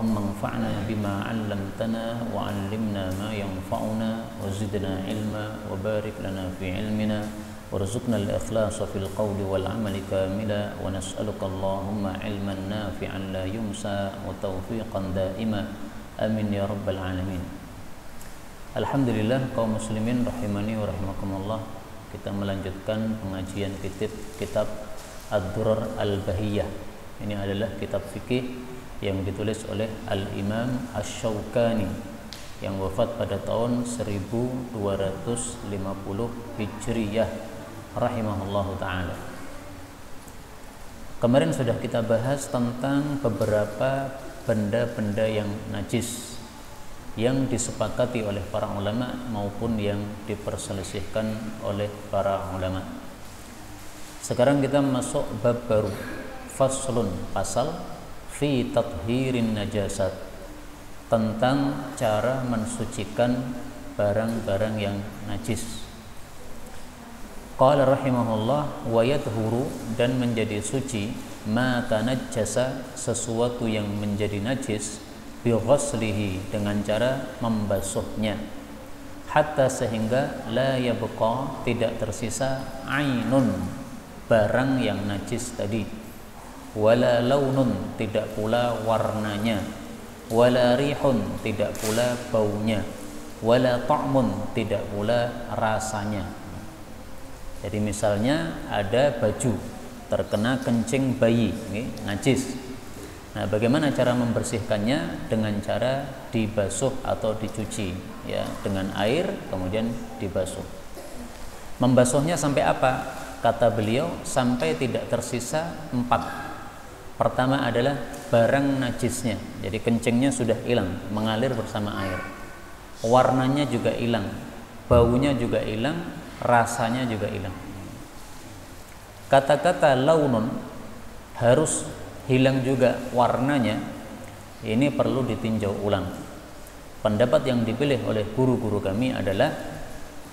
اللهم انفعنا بما علمتنا وعلمنا ما ينفعنا وزدنا علما وبارك لنا في علمنا وارزقنا الإخلاص في القول والعمل كاملا ونسألك اللهم علما نافعا لا ينسى وتوفيقا دائما آمين يا رب العالمين. Alhamdulillah kaum muslimin rahimani wa rahimakumullah, kita melanjutkan pengajian kitab Ad-Durar Al-Bahiyah. Ini adalah kitab fikih yang ditulis oleh Al-Imam Asy-Syaukani yang wafat pada tahun 1250 Hijriyah rahimahullahu ta'ala. Kemarin sudah kita bahas tentang beberapa benda-benda yang najis yang disepakati oleh para ulama maupun yang diperselisihkan oleh para ulama. Sekarang kita masuk bab baru, faslun, pasal fi tathirin najasat, tentang cara mensucikan barang-barang yang najis. Qala rahimahullah, wa yadhuru, dan menjadi suci, ma tanajjasa, sesuatu yang menjadi najis, bi ghaslihi, dengan cara membasuhnya, hatta sehingga la yabqa, tidak tersisa, ainun, barang yang najis tadi, wala launun, tidak pula warnanya, wala rihun, tidak pula baunya, wala ta'mun, tidak pula rasanya. Jadi misalnya ada baju terkena kencing bayi, ini najis. Nah, bagaimana cara membersihkannya? Dengan cara dibasuh atau dicuci, ya, dengan air kemudian dibasuh. Membasuhnya sampai apa? Kata beliau, sampai tidak tersisa 4. Pertama adalah barang najisnya, jadi kencingnya sudah hilang, mengalir bersama air. Warnanya juga hilang, baunya juga hilang, rasanya juga hilang. Kata-kata launun, harus hilang juga warnanya, ini perlu ditinjau ulang. Pendapat yang dipilih oleh guru-guru kami adalah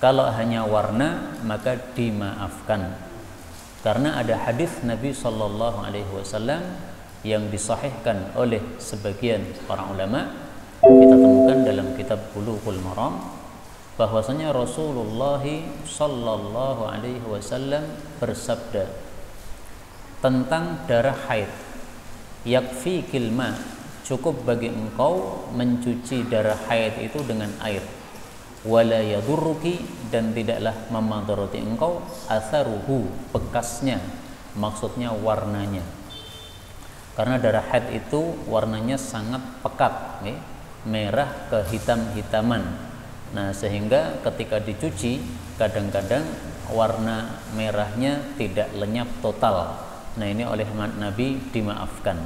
kalau hanya warna maka dimaafkan, karena ada hadis Nabi Shallallahu Alaihi Wasallam yang disahihkan oleh sebagian para ulama, kita temukan dalam kitab Bulughul Maram, bahwasanya Rasulullah Shallallahu Alaihi Wasallam bersabda tentang darah haid, yakfi kilma, cukup bagi engkau mencuci darah haid itu dengan air, wala yadurruki, dan tidaklah memadharati engkau, atharuhu, bekasnya, maksudnya warnanya, karena darah haid itu warnanya sangat pekat, merah kehitam-hitaman. Nah, sehingga ketika dicuci kadang-kadang warna merahnya tidak lenyap total. Nah, ini oleh Nabi dimaafkan,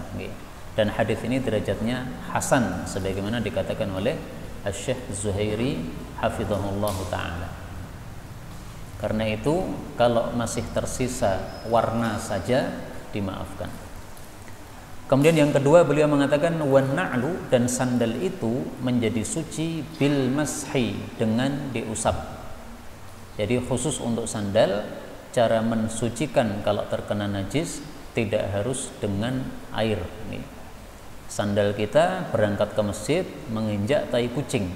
dan hadis ini derajatnya hasan sebagaimana dikatakan oleh Asy-Syaikh Zuhairi hafizahullah taala. Karena itu kalau masih tersisa warna saja dimaafkan. Kemudian yang kedua beliau mengatakan wan na'lu, dan sandal itu menjadi suci bil mashi, dengan diusap. Jadi khusus untuk sandal, cara mensucikan kalau terkena najis tidak harus dengan air. Sandal kita berangkat ke masjid menginjak tai kucing.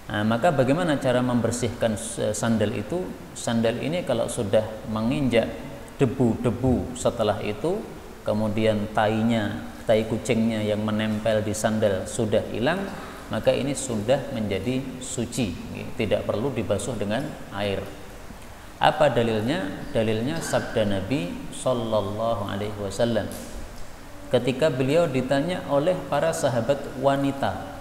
Nah, maka bagaimana cara membersihkan sandal itu? Sandal ini kalau sudah menginjak debu-debu, setelah itu kemudian tai kucingnya yang menempel di sandal sudah hilang, maka ini sudah menjadi suci, tidak perlu dibasuh dengan air. Apa dalilnya? Dalilnya sabda Nabi Sallallahu Alaihi Wasallam ketika beliau ditanya oleh para sahabat wanita.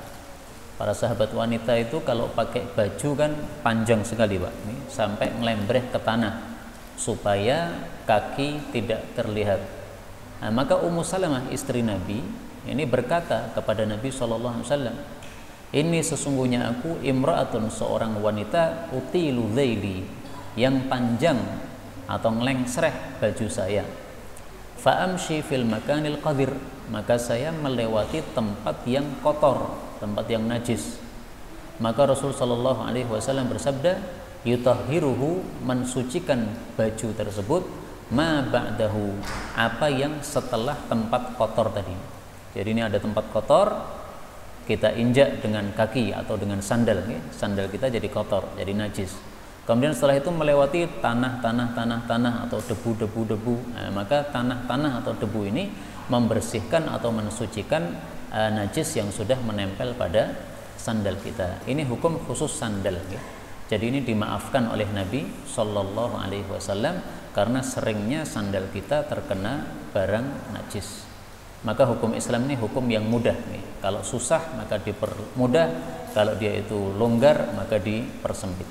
Para sahabat wanita itu kalau pakai baju kan panjang sekali, Pak, ini sampai melembreh ke tanah supaya kaki tidak terlihat. Nah, maka Ummu Salamah istri Nabi ini berkata kepada Nabi Sallallahu Alaihi Wasallam, ini sesungguhnya aku imra'atun, seorang wanita, utilu dzaili, yang panjang atau ngelengsreh baju saya, fa'amshi fil makanil qadir, maka saya melewati tempat yang kotor, tempat yang najis. Maka Rasul sallallahu alaihi wasallam bersabda, yutahhiruhu, mensucikan baju tersebut, ma ba'dahu, apa yang setelah tempat kotor tadi. Jadi ini ada tempat kotor, kita injak dengan kaki atau dengan sandal, sandal kita jadi kotor, jadi najis. Kemudian setelah itu melewati tanah atau debu. Maka tanah atau debu ini membersihkan atau mensucikan najis yang sudah menempel pada sandal kita. Ini hukum khusus sandal. Jadi ini dimaafkan oleh Nabi Shallallahu Alaihi Wasallam karena seringnya sandal kita terkena barang najis. Maka hukum Islam ini hukum yang mudah. Kalau susah maka dipermudah, kalau dia itu longgar maka dipersempit.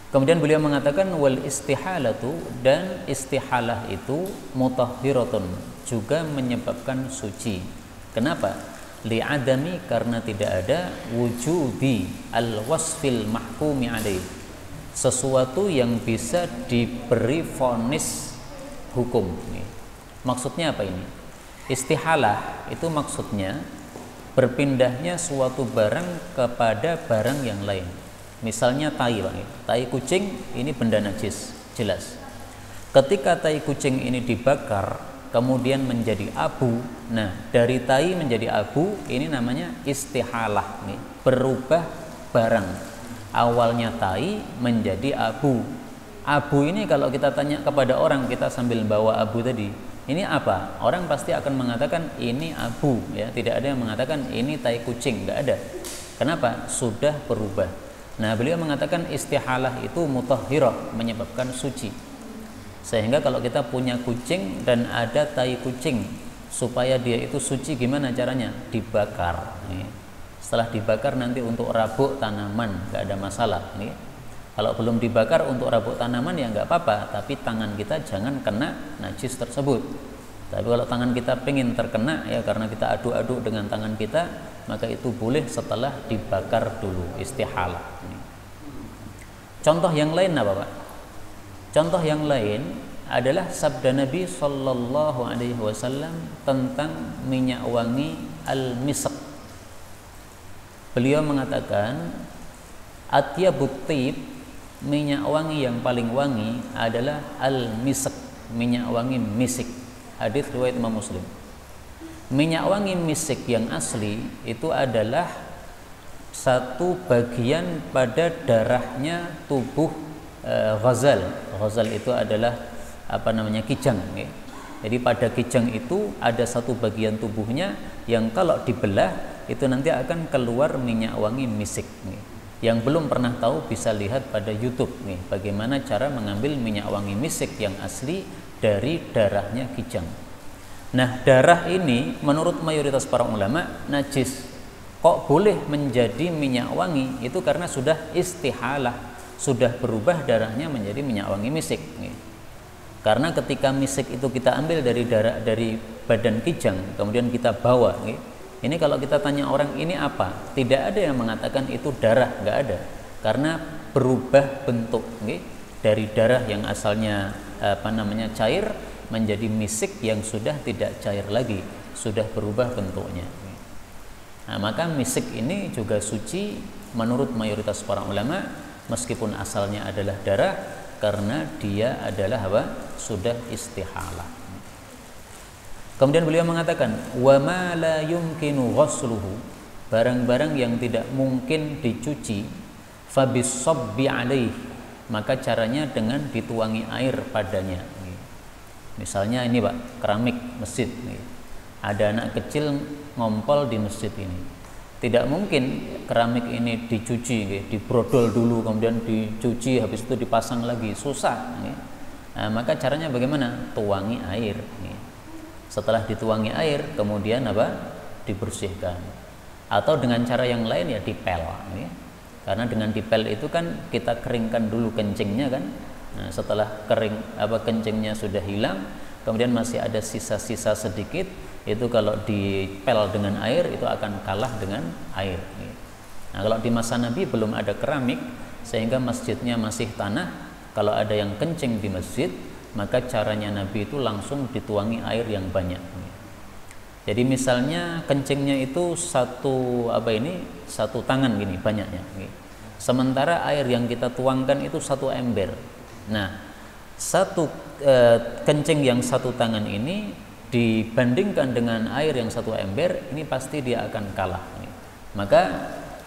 Kemudian beliau mengatakan wal istihalatu, dan istihalah itu mutahhiratun, juga menyebabkan suci. Kenapa? Li'adami, karena tidak ada wujudi al-wasfil mahkumi alaih, sesuatu yang bisa diberi vonis hukum. Maksudnya apa ini? Istihalah itu maksudnya berpindahnya suatu barang kepada barang yang lain. Misalnya tai, tai kucing ini benda najis, jelas. Ketika tai kucing ini dibakar kemudian menjadi abu, nah dari tai menjadi abu ini namanya istihalah, berubah barang. Awalnya tai menjadi abu. Abu ini kalau kita tanya kepada orang, kita sambil bawa abu tadi, ini apa? Orang pasti akan mengatakan ini abu, ya. Tidak ada yang mengatakan ini tai kucing, nggak ada. Kenapa? Sudah berubah. Nah, beliau mengatakan istihalah itu mutahhirah, menyebabkan suci. Sehingga kalau kita punya kucing dan ada tai kucing, supaya dia itu suci gimana caranya? Dibakar. Setelah dibakar nanti untuk rabuk tanaman, nggak ada masalah. Kalau belum dibakar untuk rabuk tanaman ya nggak apa-apa, tapi tangan kita jangan kena najis tersebut. Tapi kalau tangan kita pengen terkena, ya karena kita aduk-aduk dengan tangan kita, maka itu boleh setelah dibakar dulu, istihalah. Contoh yang lain apa, Pak? Contoh yang lain adalah sabda Nabi Shallallahu Alaihi Wasallam tentang minyak wangi al-misk. Beliau mengatakan atyabut tib, minyak wangi yang paling wangi adalah al-misk, minyak wangi misik. Hadis riwayat Imam Muslim. Minyak wangi misik yang asli itu adalah satu bagian pada darahnya tubuh ghazal. Ghazal itu adalah kijang. Jadi pada kijang itu ada satu bagian tubuhnya yang kalau dibelah itu nanti akan keluar minyak wangi misik. Yang belum pernah tahu bisa lihat pada YouTube bagaimana cara mengambil minyak wangi misik yang asli dari darahnya kijang. Nah, darah ini menurut mayoritas para ulama najis. Kok boleh menjadi minyak wangi? Itu karena sudah istihalah, sudah berubah darahnya menjadi minyak wangi misik. Karena ketika misik itu kita ambil dari darah, dari badan kijang, kemudian kita bawa. Ini kalau kita tanya orang ini apa? Tidak ada yang mengatakan itu darah, nggak ada. Karena berubah bentuk, dari darah yang asalnya cair menjadi misik yang sudah tidak cair lagi, sudah berubah bentuknya. Nah, maka misik ini juga suci menurut mayoritas para ulama, meskipun asalnya adalah darah, karena dia adalah sudah istihalah. Kemudian beliau mengatakan wa ma la yumkinu ghusluhu, barang-barang yang tidak mungkin dicuci, fabis-sabbi alaih, maka caranya dengan dituangi air padanya. Misalnya ini Pak, keramik masjid. Ada anak kecil ngompol di masjid ini. Tidak mungkin keramik ini dicuci, dibrodol dulu, kemudian dicuci, habis itu dipasang lagi, susah. Nah, maka caranya bagaimana? Tuangi air. Setelah dituangi air, kemudian dibersihkan. Atau dengan cara yang lain ya dipel. Karena dengan dipel itu kan kita keringkan dulu kencingnya kan. Nah, setelah kering kencingnya sudah hilang, kemudian masih ada sisa-sisa sedikit, itu kalau dipel dengan air itu akan kalah dengan air. Nah, kalau di masa Nabi belum ada keramik sehingga masjidnya masih tanah, kalau ada yang kencing di masjid, maka caranya Nabi itu langsung dituangi air yang banyak. Jadi misalnya kencingnya itu satu tangan gini banyaknya. Sementara air yang kita tuangkan itu satu ember. Nah, satu kencing yang satu tangan ini dibandingkan dengan air yang 1 ember, ini pasti dia akan kalah. Maka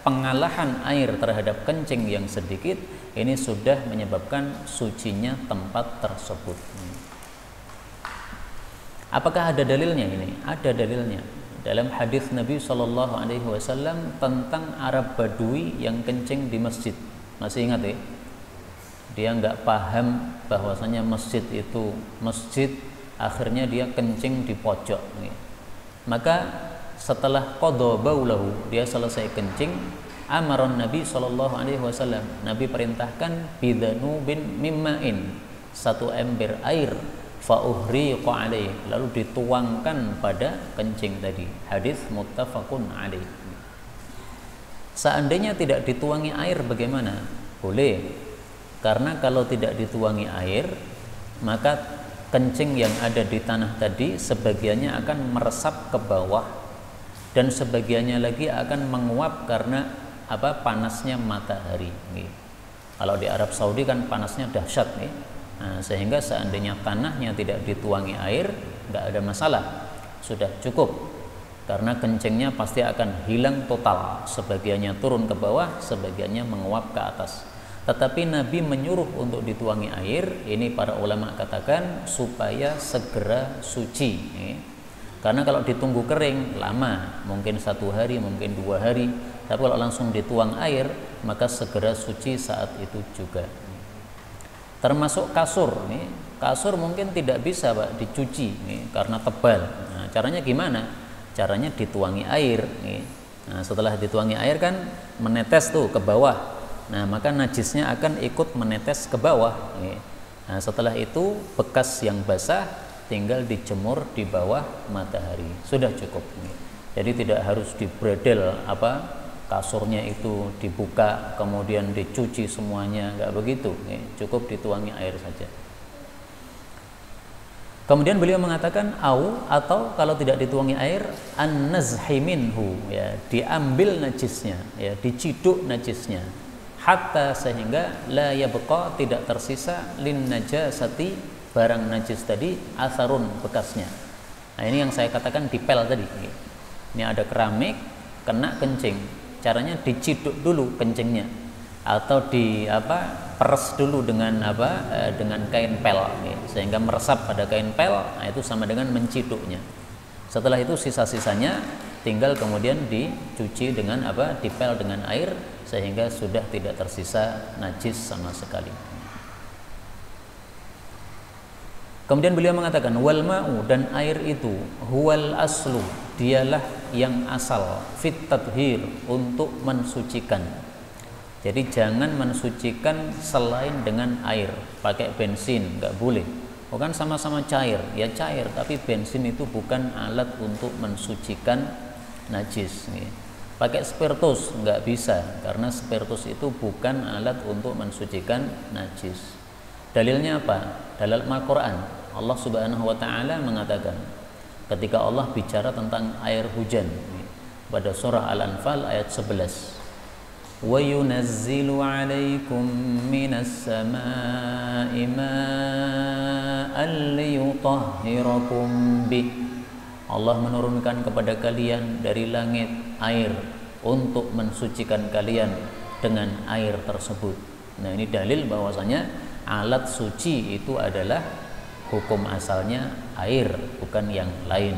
pengalahan air terhadap kencing yang sedikit ini sudah menyebabkan sucinya tempat tersebut. Apakah ada dalilnya ini? Ada dalilnya. Dalam hadis Nabi Shallallahu Alaihi Wasallam tentang Arab Badui yang kencing di masjid. Masih ingat ya? Dia nggak paham bahwasanya masjid itu masjid, akhirnya dia kencing di pojok. Maka setelah qadha baulahu, dia selesai kencing, amaron Nabi Shallallahu Alaihi Wasallam, Nabi perintahkan bidanubin mimma'in, 1 ember air, fa'uhriqa alaih, lalu dituangkan pada kencing tadi. Hadis muttafaqun alaih. Seandainya tidak dituangi air bagaimana? Boleh. Karena kalau tidak dituangi air, maka kencing yang ada di tanah tadi sebagiannya akan meresap ke bawah dan sebagiannya lagi akan menguap karena panasnya matahari. Kalau di Arab Saudi kan panasnya dahsyat nih. Nah, sehingga seandainya tanahnya tidak dituangi air, nggak ada masalah, sudah cukup. Karena kencingnya pasti akan hilang total, sebagiannya turun ke bawah, sebagiannya menguap ke atas. Tetapi Nabi menyuruh untuk dituangi air, ini para ulama katakan supaya segera suci. Karena kalau ditunggu kering lama, mungkin 1 hari, mungkin 2 hari. Tapi kalau langsung dituang air, maka segera suci saat itu juga. Termasuk kasur. Kasur mungkin tidak bisa Pak dicuci karena tebal. Nah, caranya gimana? Caranya dituangi air. Nah, setelah dituangi air kan menetes tuh ke bawah. Nah, maka najisnya akan ikut menetes ke bawah. Nah, setelah itu bekas yang basah tinggal dijemur di bawah matahari. Sudah cukup. Jadi tidak harus dibredel kasurnya itu dibuka kemudian dicuci semuanya, nggak begitu. Cukup dituangi air saja. Kemudian beliau mengatakan atau kalau tidak dituangi air, an-nazhi minhu, ya, diambil najisnya, ya, diciduk najisnya. Hatta sehingga la yabqa, tidak tersisa, lin najasati, barang najis tadi, atharun, bekasnya. Nah, ini yang saya katakan dipel tadi. Ini ada keramik kena kencing, caranya diciduk dulu kencingnya atau peres dulu dengan dengan kain pel, sehingga meresap pada kain pel. Nah, itu sama dengan menciduknya. Setelah itu sisa-sisanya tinggal kemudian dicuci dengan dipel dengan air, sehingga sudah tidak tersisa najis sama sekali. Kemudian beliau mengatakan wal ma'u, dan air itu huwal aslu, dialah yang asal, fit tathhir, untuk mensucikan. Jadi jangan mensucikan selain dengan air. Pakai bensin nggak boleh. Bukan sama-sama cair, ya cair, tapi bensin itu bukan alat untuk mensucikan najis. Pakai spiritus nggak bisa, karena spiritus itu bukan alat untuk mensucikan najis. Dalilnya apa? Dalil Al-Quran. Allah Subhanahu wa Ta'ala mengatakan, ketika Allah bicara tentang air hujan pada surah Al-Anfal ayat 11, wa yunazzilu 'alaikum minas samaa'i ma'an liyutahhirakum bih. Allah menurunkan kepada kalian dari langit air untuk mensucikan kalian dengan air tersebut. Nah, ini dalil bahwasanya alat suci itu adalah hukum asalnya air, bukan yang lain.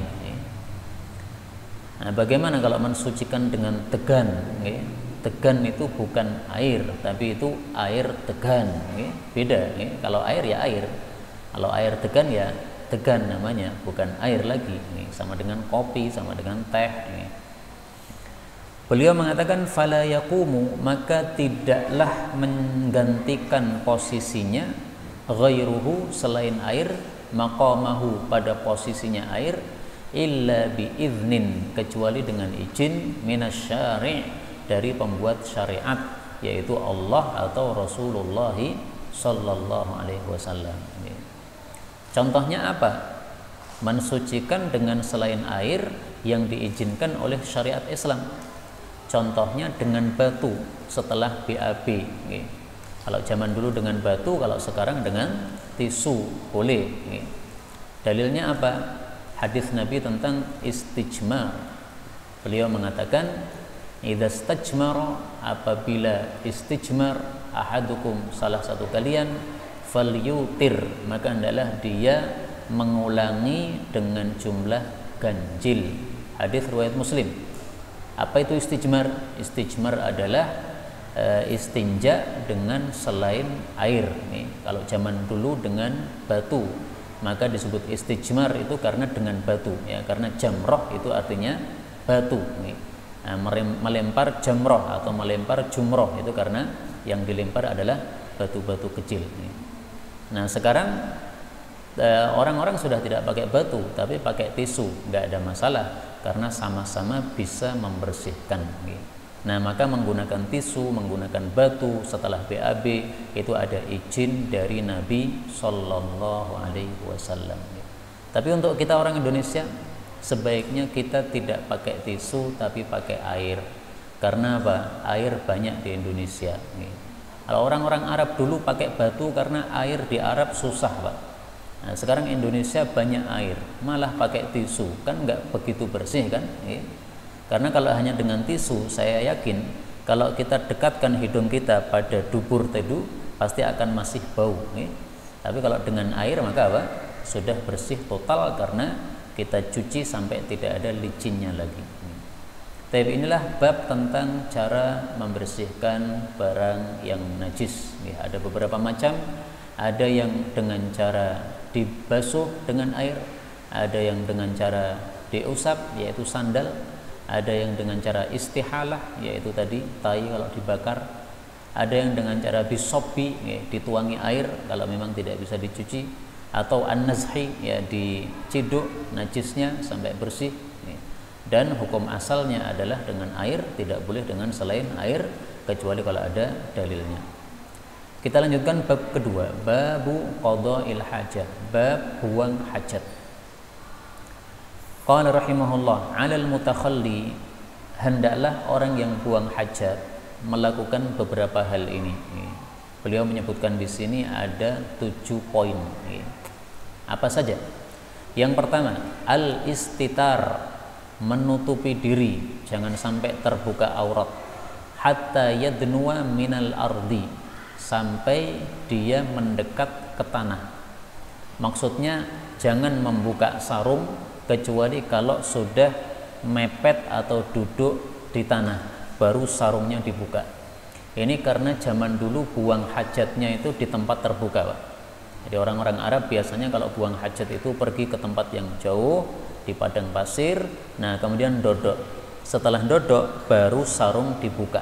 Nah, bagaimana kalau mensucikan dengan tegan? Tegan itu bukan air, tapi itu air tegan. Beda. Kalau air ya air, kalau air tegan ya tegan namanya, bukan air lagi. Sama dengan kopi, sama dengan teh. Beliau mengatakan fala yaqumu, maka tidaklah menggantikan posisinya ghairuhu, selain air, maqamahu, pada posisinya air, illa biiznin, kecuali dengan izin, minasyari', dari pembuat syariat, yaitu Allah atau Rasulullah sallallahu alaihi wasallam. Contohnya apa? Mensucikan dengan selain air yang diizinkan oleh syariat Islam. Contohnya dengan batu setelah BAB. Kalau zaman dulu dengan batu, kalau sekarang dengan tisu boleh. Dalilnya apa? hadis Nabi tentang istijmar. Beliau mengatakan, idza stajmara, apabila istijmar ahadukum, salah satu kalian, falyutir, maka hendaklah dia mengulangi dengan jumlah ganjil. Hadis riwayat Muslim. Apa itu istijmar? Istijmar adalah istinja dengan selain air. Nih, kalau zaman dulu dengan batu, maka disebut istijmar itu karena dengan batu, ya, karena jamroh itu artinya batu. Nih, nah, melempar jamroh atau melempar jumroh itu karena yang dilempar adalah batu-batu kecil. Nih. Nah sekarang orang-orang sudah tidak pakai batu tapi pakai tisu, nggak ada masalah karena sama-sama bisa membersihkan. Nih. Nah maka menggunakan tisu, menggunakan batu setelah BAB itu ada izin dari Nabi Sallallahu Alaihi Wasallam. Tapi untuk kita orang Indonesia sebaiknya kita tidak pakai tisu tapi pakai air. Karena apa? Air banyak di Indonesia. Kalau orang-orang Arab dulu pakai batu karena air di Arab susah, Pak. Nah, sekarang Indonesia banyak air, malah pakai tisu, kan nggak begitu bersih kan? Karena kalau hanya dengan tisu, saya yakin kalau kita dekatkan hidung kita pada dubur tedu, pasti akan masih bau. Tapi kalau dengan air maka apa? Sudah bersih total karena kita cuci sampai tidak ada licinnya lagi. Tapi inilah bab tentang cara membersihkan barang yang najis. Ada beberapa macam, ada yang dengan cara dibasuh dengan air, ada yang dengan cara diusap yaitu sandal, ada yang dengan cara istihalah yaitu tadi tai kalau dibakar, ada yang dengan cara bisobi dituangi air kalau memang tidak bisa dicuci, atau an-nazhi ya diciduk najisnya sampai bersih. Dan hukum asalnya adalah dengan air, tidak boleh dengan selain air kecuali kalau ada dalilnya. Kita lanjutkan bab kedua, babu qada'il hajah, bab buang hajat. Qala rahimahullah, 'alal mutakhalli, hendaklah orang yang buang hajat melakukan beberapa hal ini. Beliau menyebutkan di sini ada 7 poin. Apa saja? Yang pertama, al-istitar, menutupi diri, jangan sampai terbuka aurat. Hatta yadnuwa minal ardi, sampai dia mendekat ke tanah. Maksudnya jangan membuka sarung kecuali kalau sudah mepet atau duduk di tanah, baru sarungnya dibuka. Ini karena zaman dulu buang hajatnya itu di tempat terbuka, Pak. Jadi orang-orang Arab biasanya kalau buang hajat itu pergi ke tempat yang jauh di padang pasir, nah kemudian dodok. Setelah dodok baru sarung dibuka.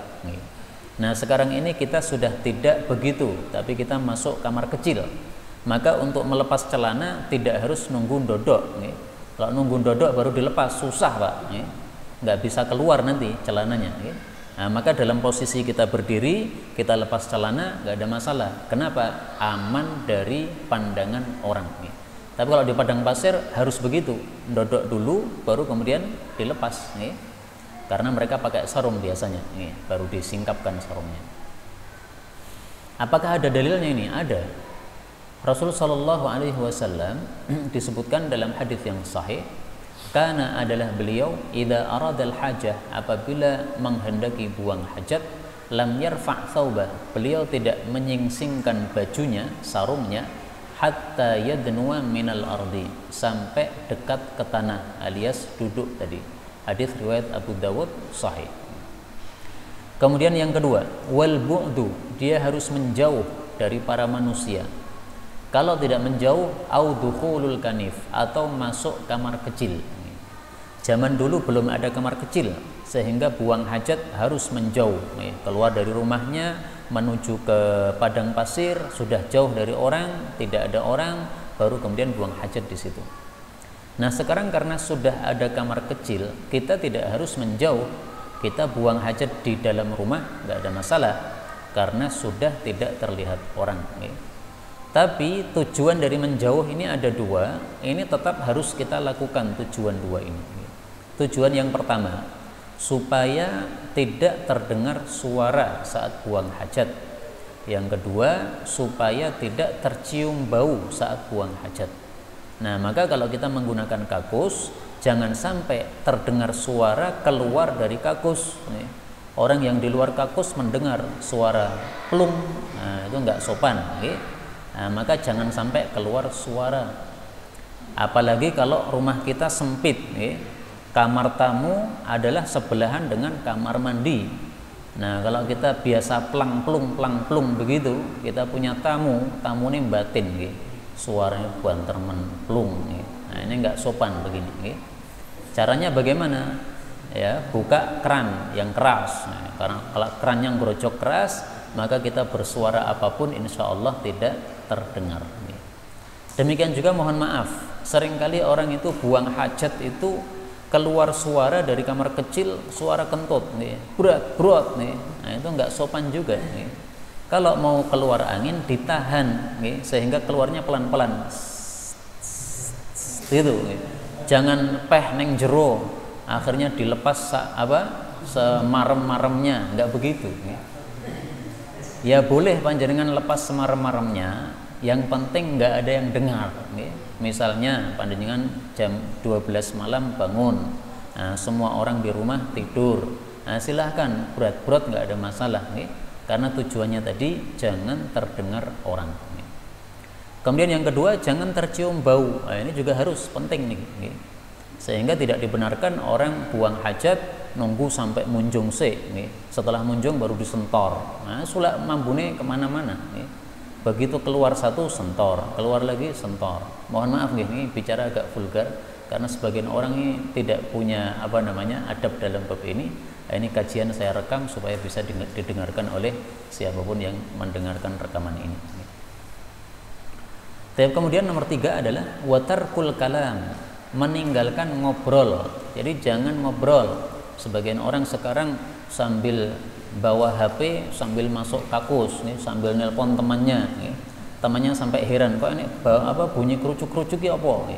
Nah sekarang ini kita sudah tidak begitu, tapi kita masuk kamar kecil. Maka untuk melepas celana tidak harus nunggu dodok. Kalau nunggu dodok baru dilepas susah, Pak. Nggak bisa keluar nanti celananya. Nah, maka dalam posisi kita berdiri, kita lepas celana nggak ada masalah. Kenapa? Aman dari pandangan orang. Tapi kalau di padang pasir harus begitu, dodok dulu baru kemudian dilepas, karena mereka pakai sarung biasanya, baru disingkapkan sarungnya. Apakah ada dalilnya ini? Ada. Rasul Shallallahu Alaihi Wasallam disebutkan dalam hadis yang sahih, karena adalah beliau idza aradal hajah, apabila menghendaki buang hajat, lam yarfa' thawbah, beliau tidak menyingsingkan bajunya, sarungnya, hatta yadnuwa minal ardi, sampai dekat ke tanah alias duduk tadi. Hadis riwayat Abu Dawud sahih. Kemudian yang kedua, wal bu'du, dia harus menjauh dari para manusia. Kalau tidak menjauh, au dukhulul kanif, atau masuk kamar kecil. Zaman dulu belum ada kamar kecil, sehingga buang hajat harus menjauh, keluar dari rumahnya menuju ke padang pasir, sudah jauh dari orang, tidak ada orang, baru kemudian buang hajat di situ. Nah sekarang karena sudah ada kamar kecil, kita tidak harus menjauh, kita buang hajat di dalam rumah, nggak ada masalah, karena sudah tidak terlihat orang. Tapi tujuan dari menjauh ini ada dua, ini tetap harus kita lakukan tujuan dua ini. Tujuan yang pertama, supaya tidak terdengar suara saat buang hajat. Yang kedua, supaya tidak tercium bau saat buang hajat. Nah, maka kalau kita menggunakan kakus, jangan sampai terdengar suara keluar dari kakus. Orang yang di luar kakus mendengar suara plung, nah, itu nggak sopan. Nah, maka jangan sampai keluar suara. Apalagi kalau rumah kita sempit, kamar tamu adalah sebelahan dengan kamar mandi. Nah, kalau kita biasa plang plung begitu, kita punya tamu ini batin, suaranya banter menplung. Nah, ini nggak sopan begini. Caranya bagaimana? Ya, buka keran yang keras. Nah, karena kalau keran yang grojok keras, maka kita bersuara apapun insya Allah tidak terdengar. Demikian juga mohon maaf, seringkali orang itu buang hajat itu keluar suara dari kamar kecil, suara kentut, brot, nah itu nggak sopan juga. Kalau mau keluar angin ditahan, sehingga keluarnya pelan-pelan, gitu. Jangan peh neng jero, akhirnya dilepas semarem-maremnya, nggak begitu. Ya boleh panjenengan lepas semarem-maremnya, yang penting nggak ada yang dengar. Misalnya panjenengan jam 12 malam bangun, nah, semua orang di rumah tidur, nah, silahkan berat-berat nggak ada masalah, karena tujuannya tadi jangan terdengar orang. Kemudian yang kedua, jangan tercium bau. Nah, ini juga harus penting nih, sehingga tidak dibenarkan orang buang hajat nunggu sampai munjung setelah munjung baru disentor. Nah, sulak mambune kemana-mana. Begitu keluar satu sentor, keluar lagi sentor. Mohon maaf ini bicara agak vulgar karena sebagian orang ini tidak punya adab dalam bab ini. Ini kajian saya rekam supaya bisa didengarkan oleh siapapun yang mendengarkan rekaman ini. Kemudian nomor 3 adalah watarkul kalam, meninggalkan ngobrol. Jadi jangan ngobrol. Sebagian orang sekarang sambil bawa HP sambil masuk kakus, sambil nelpon temannya, temannya sampai heran, kok ini bunyi kerucuk-kerucuk ya apa?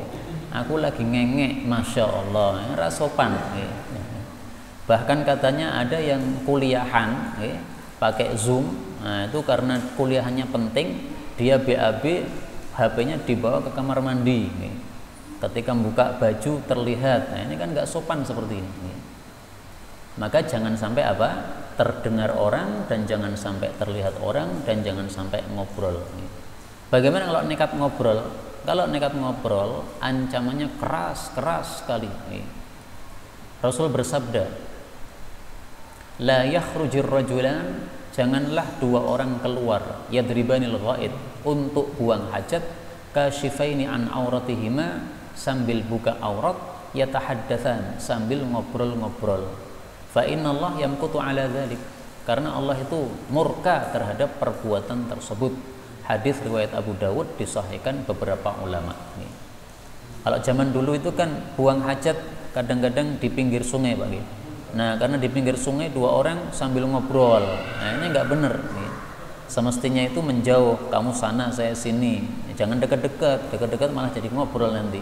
Aku lagi ngengek, masya Allah, rasopan. Bahkan katanya ada yang kuliahan, pakai Zoom, nah itu karena kuliahannya penting, dia BAB, HP-nya dibawa ke kamar mandi. Ketika buka baju terlihat, nah ini kan nggak sopan seperti ini. Maka jangan sampai terdengar orang, dan jangan sampai terlihat orang, dan jangan sampai ngobrol. Bagaimana kalau nekat ngobrol? Kalau nekat ngobrol, ancamannya keras sekali. Rasul bersabda, la yakhrujir rajulan, janganlah dua orang keluar, yadribanil ghaid, untuk buang hajat, kashifaini an auratihima, sambil buka aurat, yatahaddatsan, sambil ngobrol-ngobrol. Fa innallaha yamqutu ala dzalik, karena Allah itu murka terhadap perbuatan tersebut. Hadis riwayat Abu Dawud, disahihkan beberapa ulama. Kalau zaman dulu itu kan buang hajat kadang-kadang di pinggir sungai, Pak. Nah, karena di pinggir sungai dua orang sambil ngobrol, nah ini nggak benar. Semestinya itu menjauh, kamu sana saya sini, jangan dekat-dekat malah jadi ngobrol nanti.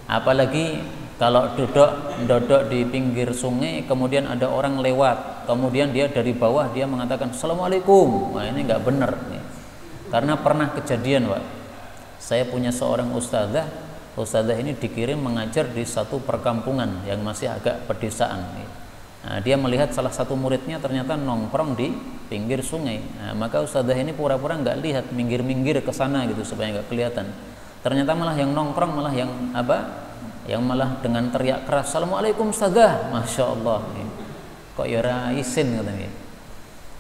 Apalagi kalau duduk di pinggir sungai, kemudian ada orang lewat, kemudian dia dari bawah dia mengatakan Assalamualaikum. Nah, ini nggak benar nih. Karena pernah kejadian, Pak. Saya punya seorang ustadzah ini dikirim mengajar di satu perkampungan yang masih agak pedesaan. Nah, dia melihat salah satu muridnya ternyata nongkrong di pinggir sungai. Nah, maka ustadzah ini pura-pura nggak lihat, minggir-minggir ke sana gitu supaya nggak kelihatan. Ternyata malah yang nongkrong malah yang malah dengan teriak keras, Assalamualaikum ustadzah, masya Allah, kok ya raisin katanya.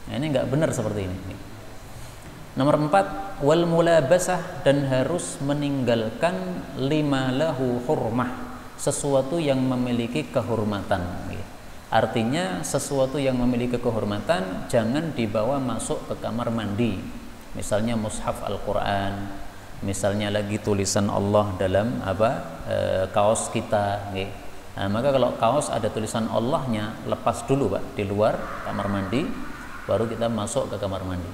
Nah, ini nggak benar seperti ini. Nomor 4, wal mulabasah, dan harus meninggalkan lima lahu hurmah, sesuatu yang memiliki kehormatan. Artinya sesuatu yang memiliki kehormatan jangan dibawa masuk ke kamar mandi. Misalnya mushaf Al-Quran, misalnya lagi tulisan Allah dalam kaos kita. Nah, maka kalau kaos ada tulisan Allahnya, lepas dulu, Pak, di luar kamar mandi, baru kita masuk ke kamar mandi.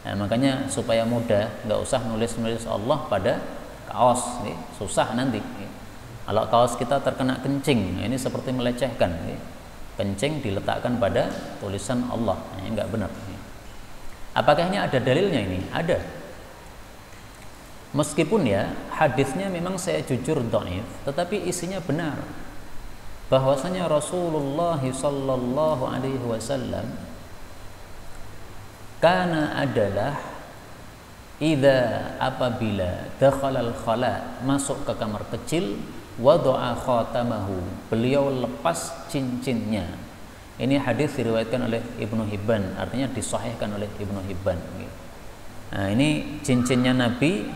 Nah, makanya supaya mudah, nggak usah nulis Allah pada kaos, susah nanti. Kalau kaos kita terkena kencing, ini seperti melecehkan. Kencing diletakkan pada tulisan Allah, ini nggak benar. Apakah ini ada dalilnya? Ini ada. Meskipun ya hadisnya memang saya jujur dhaif, tetapi isinya benar. Bahwasanya Rasulullah sallallahu alaihi wasallam karena adalah apabila dakhalal khala, masuk ke kamar kecil, wada'a khatamahu, beliau lepas cincinnya. Ini hadis diriwayatkan oleh Ibnu Hibban, artinya disahihkan oleh Ibnu Hibban. Nah, ini cincinnya Nabi,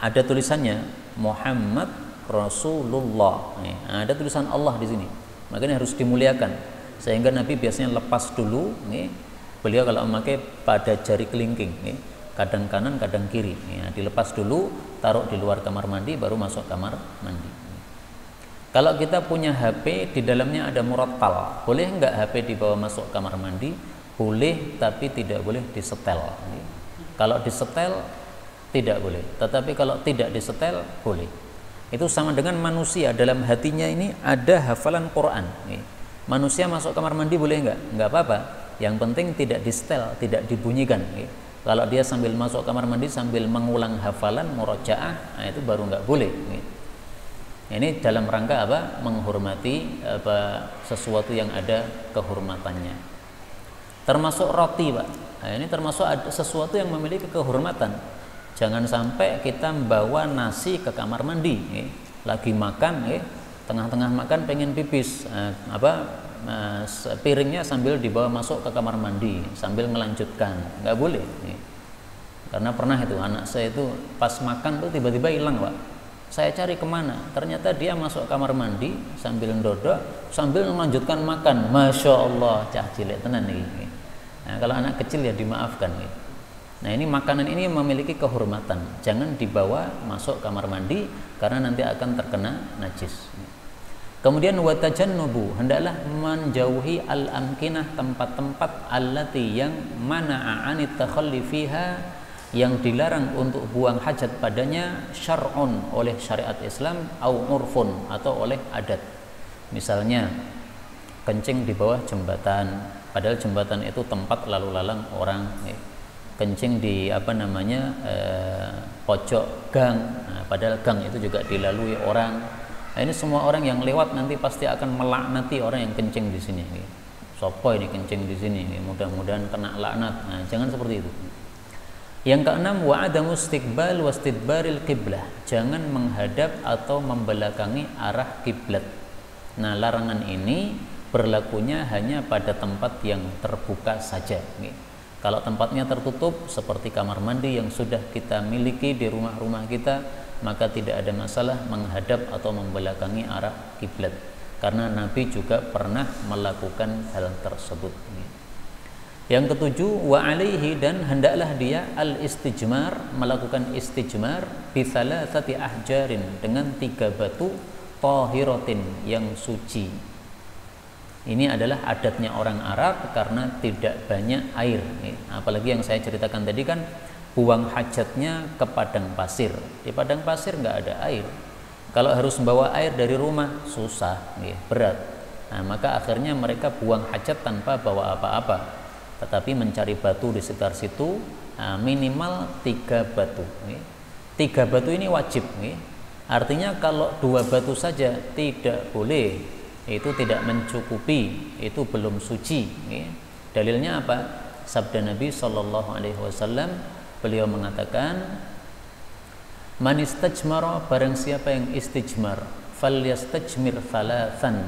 ada tulisannya Muhammad Rasulullah. Nah, ada tulisan Allah di sini. Makanya harus dimuliakan. Sehingga Nabi biasanya lepas dulu, beliau kalau memakai pada jari kelingking, kadang kanan, kadang kiri. Dilepas dulu, taruh di luar kamar mandi, baru masuk kamar mandi. Kalau kita punya HP, di dalamnya ada murattal, boleh enggak HP dibawa masuk kamar mandi? Boleh, tapi tidak boleh disetel. Kalau disetel tidak boleh, tetapi kalau tidak disetel boleh. Itu sama dengan manusia, dalam hatinya ini ada hafalan Quran. Manusia masuk kamar mandi boleh enggak? Enggak apa-apa. Yang penting tidak disetel, tidak dibunyikan. Kalau dia sambil masuk kamar mandi sambil mengulang hafalan murojaah, nah itu baru enggak boleh. Ini dalam rangka apa? Menghormati sesuatu yang ada kehormatannya. Termasuk roti, Pak. Nah, ini termasuk sesuatu yang memiliki kehormatan. Jangan sampai kita membawa nasi ke kamar mandi, lagi makan, tengah-tengah makan pengen pipis, piringnya sambil dibawa masuk ke kamar mandi sambil melanjutkan, nggak boleh. Karena pernah itu anak saya itu pas makan tuh tiba-tiba hilang, Pak. Saya cari kemana, ternyata dia masuk kamar mandi sambil ndodok sambil melanjutkan makan. Masya Allah, cah cilik tenan nih. Nah, kalau anak kecil ya dimaafkan. Nah, ini makanan ini memiliki kehormatan, jangan dibawa masuk kamar mandi karena nanti akan terkena najis. Kemudian watajannubu, hendaklah menjauhi al-amkinah, tempat-tempat allati yang mana'a anit takhalli fiha, yang dilarang untuk buang hajat padanya, syar'un, oleh syariat Islam, au urfun, atau oleh adat. Misalnya kencing di bawah jembatan, padahal jembatan itu tempat lalu lalang orang. Kencing di pojok gang, nah, padahal gang itu juga dilalui orang. Nah, ini semua orang yang lewat nanti pasti akan melaknati orang yang kencing di sini. Sopo ini kencing di sini, mudah-mudahan kena laknat. Nah, jangan seperti itu. Yang keenam, wa adamu istiqbal wastidbaril qiblah, jangan menghadap atau membelakangi arah kiblat. Nah, larangan ini berlakunya hanya pada tempat yang terbuka saja. Kalau tempatnya tertutup seperti kamar mandi yang sudah kita miliki di rumah-rumah kita, maka tidak ada masalah menghadap atau membelakangi arah kiblat, karena Nabi juga pernah melakukan hal tersebut. Yang ketujuh, wa alaihi, dan hendaklah dia al-istijmar, melakukan istijmar bi thalathati ahjarin, dengan 3 batu, tahiratin, yang suci. Ini adalah adatnya orang Arab karena tidak banyak air. Apalagi yang saya ceritakan tadi kan buang hajatnya ke padang pasir. Di padang pasir nggak ada air. Kalau harus membawa air dari rumah susah, berat. Nah, maka akhirnya mereka buang hajat tanpa bawa apa-apa. Tetapi mencari batu di sekitar situ, minimal 3 batu. 3 batu ini wajib. Artinya kalau 2 batu saja tidak boleh, itu tidak mencukupi, itu belum suci. Dalilnya apa? Sabda Nabi Shallallahu Alaihi Wasallam, beliau mengatakan, man istajmara, barang siapa yang istijmar, falyastajmir thalathan,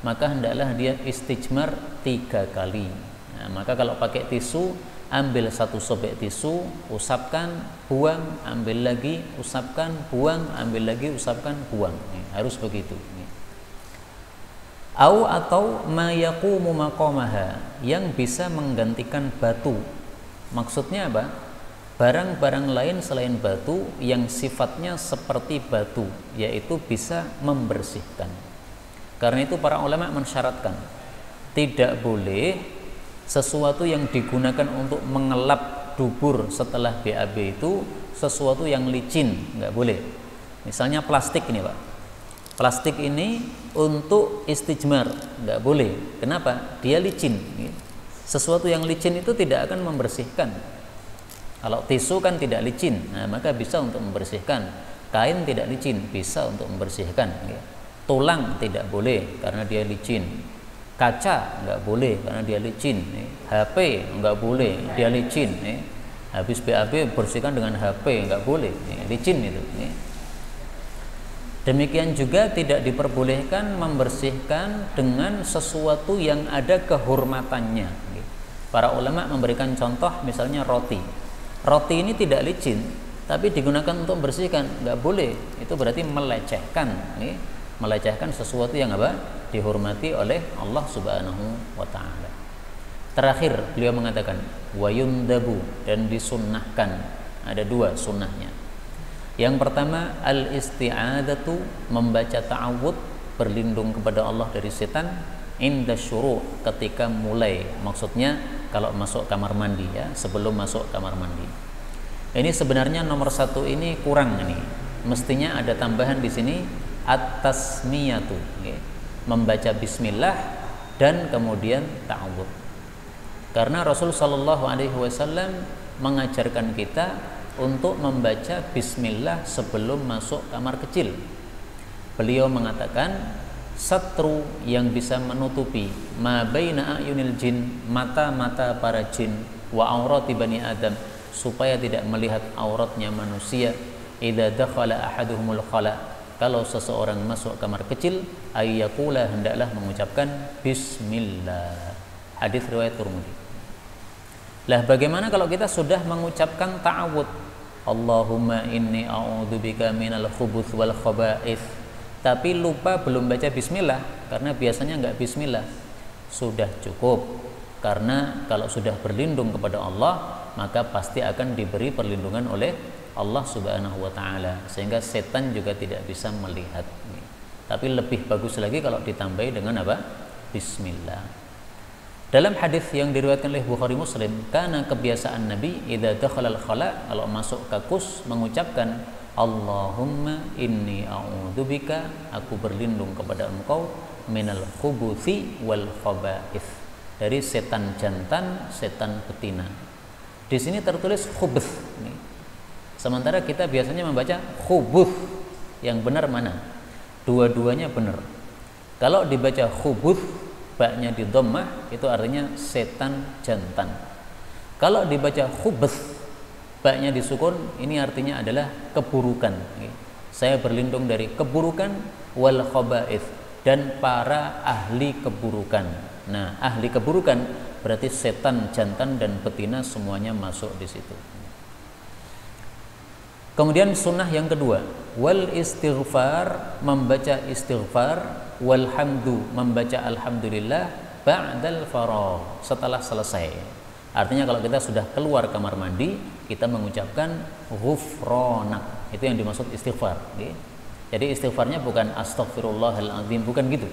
maka hendaklah dia istijmar 3 kali. Nah, maka kalau pakai tisu, ambil 1 sobek tisu, usapkan, buang, ambil lagi, usapkan, buang, ambil lagi, usapkan, buang. Harus begitu. Atau ma yaqumu maqamaha, yang bisa menggantikan batu. Maksudnya apa? Barang-barang lain selain batu yang sifatnya seperti batu, yaitu bisa membersihkan. Karena itu para ulama mensyaratkan tidak boleh sesuatu yang digunakan untuk mengelap dubur setelah BAB itu sesuatu yang licin, nggak boleh. Misalnya plastik ini, Pak. Plastik ini untuk istijmar, nggak boleh. Kenapa? Dia licin. Sesuatu yang licin itu tidak akan membersihkan. Kalau tisu kan tidak licin, nah, maka bisa untuk membersihkan. Kain tidak licin, bisa untuk membersihkan. Tulang tidak boleh karena dia licin. Kaca nggak boleh karena dia licin. HP nggak boleh, dia licin. Habis BAB bersihkan dengan HP, nggak boleh, licin itu. Demikian juga tidak diperbolehkan membersihkan dengan sesuatu yang ada kehormatannya. Para ulama memberikan contoh, misalnya roti. Roti ini tidak licin, tapi digunakan untuk membersihkan, nggak boleh. Itu berarti melecehkan sesuatu yang apa? Dihormati oleh Allah Subhanahu wa Ta'ala. Terakhir beliau mengatakan wayundabu, dan disunnahkan. Ada dua sunnahnya. Yang pertama al-isti'adzatu, membaca ta'awud, berlindung kepada Allah dari setan, inda syuru', ketika mulai, maksudnya kalau masuk kamar mandi, ya, sebelum masuk kamar mandi. Ini sebenarnya nomor satu ini kurang ini. Mestinya ada tambahan di sini at-tasmiyatu, membaca bismillah dan kemudian ta'awud. Karena Rasul sallallahu alaihi wasallam mengajarkan kita untuk membaca bismillah sebelum masuk kamar kecil. Beliau mengatakan satru, yang bisa menutupi ma baina ayunil jin, mata-mata para jin, wa aurati bani adam, supaya tidak melihat auratnya manusia. Idza dakhala ahaduhumul khala, kalau seseorang masuk kamar kecil, ayyaqula, hendaklah mengucapkan bismillah. Hadis riwayat Tirmidzi. Lah bagaimana kalau kita sudah mengucapkan ta'awud, Allahumma inni a'udzubika minal khubuth wal khaba'ith, tapi lupa belum baca bismillah, karena biasanya enggak bismillah, sudah cukup. Karena kalau sudah berlindung kepada Allah, maka pasti akan diberi perlindungan oleh Allah Subhanahu wa Ta'ala, sehingga setan juga tidak bisa melihat. Tapi lebih bagus lagi kalau ditambahi dengan apa? Bismillah. Dalam hadis yang diriwayatkan oleh Bukhari Muslim, karena kebiasaan Nabi idza dakhala al-khala, kalau masuk kakus, mengucapkan Allahumma inni a'udzubika, aku berlindung kepada Engkau, minal khubuthi wal khaba'ith, dari setan jantan, setan betina. Di sini tertulis khubuth. Sementara kita biasanya membaca khubuth. Yang benar mana? Dua-duanya benar. Kalau dibaca khubuth, baknya di dhammah, itu artinya setan jantan. Kalau dibaca khubuth, baknya disukun, ini artinya adalah keburukan. Saya berlindung dari keburukan wal khaba'ith, dan para ahli keburukan. Nah, ahli keburukan berarti setan jantan dan betina semuanya masuk di situ. Kemudian sunnah yang kedua, wal istighfar, membaca istighfar, wal hamdu, membaca alhamdulillah, ba'dal faragh, setelah selesai. Artinya kalau kita sudah keluar kamar mandi, kita mengucapkan ghufranak, itu yang dimaksud istighfar. Jadi istighfarnya bukan astaghfirullahaladzim, bukan gitu.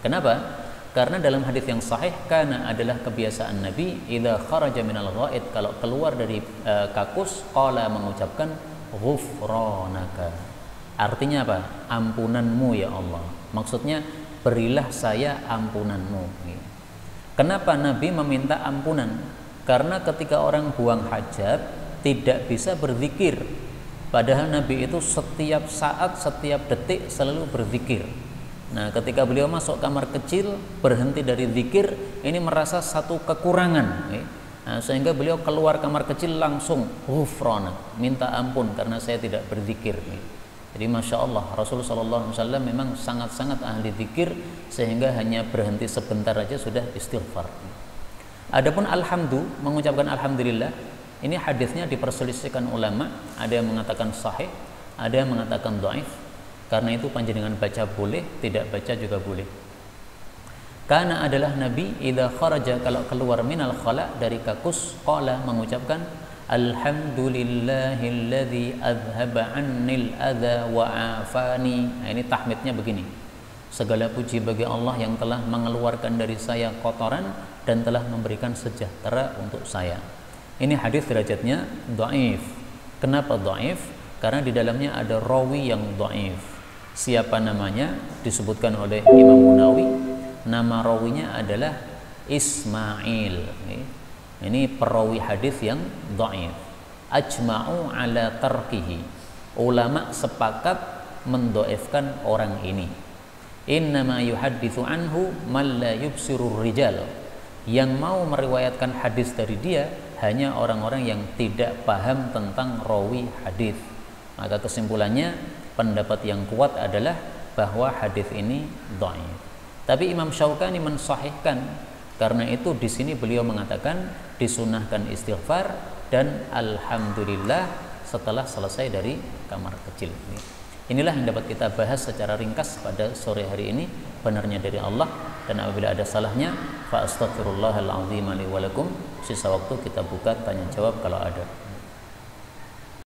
Kenapa? Karena dalam hadis yang sahih, karena adalah kebiasaan Nabi idza kharaja minal ghaid, kalau keluar dari kakus, qala, mengucapkan ghufranaka. Artinya apa? Ampunanmu ya Allah. Maksudnya berilah saya ampunanmu. Kenapa Nabi meminta ampunan? Karena ketika orang buang hajat tidak bisa berzikir, padahal Nabi itu setiap saat, setiap detik selalu berzikir. Nah, ketika beliau masuk kamar kecil, berhenti dari zikir, ini merasa satu kekurangan. Nah, sehingga beliau keluar kamar kecil langsung ghufrana, minta ampun karena saya tidak berzikir. Jadi Masya Allah, Rasulullah SAW memang sangat-sangat ahli zikir, sehingga hanya berhenti sebentar aja sudah istighfar. Adapun alhamdu, mengucapkan alhamdulillah, ini hadisnya diperselisihkan ulama, ada yang mengatakan sahih, ada yang mengatakan dhaif. Karena itu panjenengan baca boleh, tidak baca juga boleh. Karena adalah Nabi idza kharaja, kalau keluar minal khala, dari kakus, qala, mengucapkan alhamdulillahilladzi azhaba 'annil adza wa 'afani. Nah, ini tahmidnya begini. Segala puji bagi Allah yang telah mengeluarkan dari saya kotoran dan telah memberikan sejahtera untuk saya. Ini hadis derajatnya dhaif. Kenapa dhaif? Karena di dalamnya ada rawi yang dhaif. Siapa namanya? Disebutkan oleh Imam Munawi. Nama rawinya adalah Ismail. Ini perawi hadis yang dhaif. ajma'u ala tarkihi. Ulama sepakat mendoifkan orang ini. Innama yuhadditsu anhu man la yubsirur rijal. Yang mau meriwayatkan hadis dari dia hanya orang-orang yang tidak paham tentang rawi hadis. Maka kesimpulannya pendapat yang kuat adalah bahwa hadis ini dhaif. Tapi Imam Syaukani mensahihkan, karena itu di sini beliau mengatakan disunahkan istighfar dan alhamdulillah setelah selesai dari kamar kecil ini. Inilah yang dapat kita bahas secara ringkas pada sore hari ini. Benarnya dari Allah, dan apabila ada salahnya fa astaghfirullahal azim li wa lakum. Sisa waktu kita buka tanya jawab kalau ada.